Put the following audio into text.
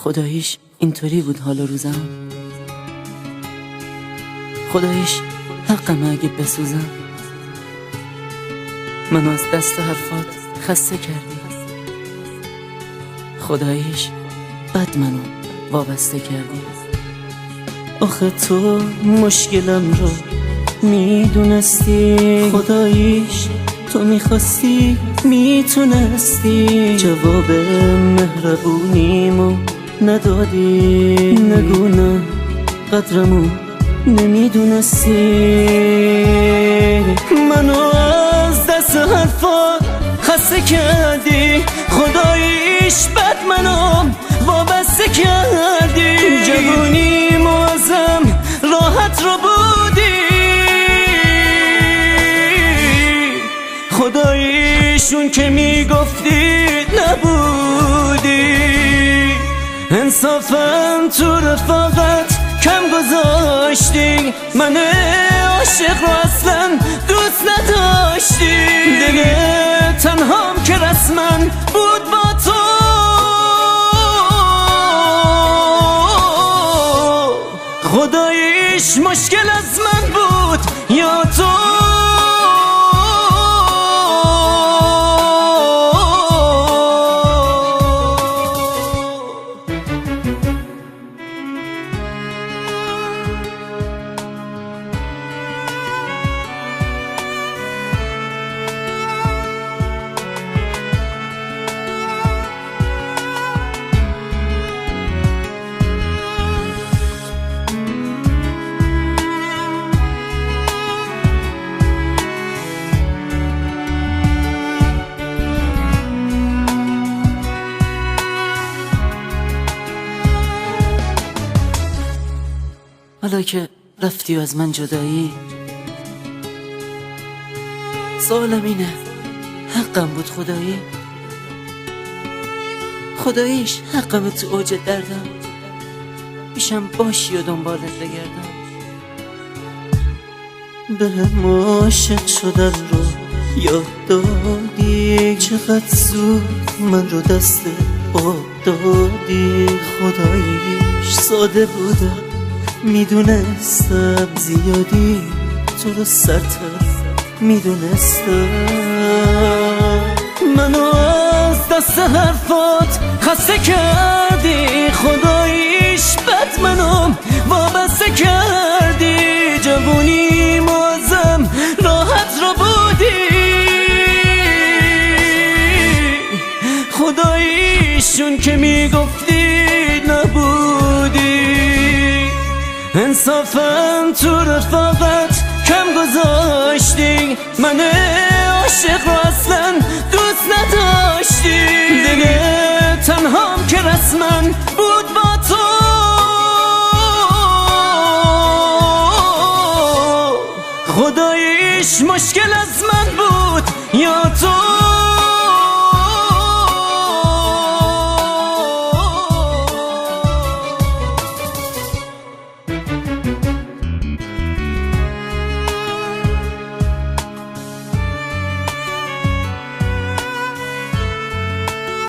خداییش اینطوری بود حال و روزم، خداییش حقم اگه بسوزم. منو از دست حرفات خسته کردی، خداییش بد منو وابسته کردی. آخه تو مشکلم رو میدونستی، خداییش تو میخواستی میتونستی. جواب مهربونیمو ندادی، نگو نه قدرمو نمیدونستی. منو از دست حرفات خسته کردی، خداییش بد منو وابسته کردی. جوونیمو ازم راحت رو بودی، خداییشون که میگفتی نبودی. انصافا تو رفاقت کم گذاشتی، من عاشق رو اصلا دوست نداشتی. دل تنهام که رسما بود با تو، خداییش مشکل از من بود یا تو. حالا که رفتی و از من جدایی، سوالم اینه حقم بود خدایی؟ خداییش حقم تو اوج دردم پیشم باشی و دنبالت بگردم. به هم عاشق شدن رو یاد دادی، چقدر زود من رو دست آب دادی. خداییش ساده بودم، میدونستم زیادی تو رو سرتر میدونستم. منو از دست حرفات خسته کردی، خداییش بد منو وابسته کردی. جوونیمو ازم راحت رو بودی، خداییشون که میگفتی نبودی. انصافا تو رفاقت کم گذاشتی، من عاشق رو اصلا دوست نداشتی. دل تنهام که رسما بود با تو، خداییش مشکل از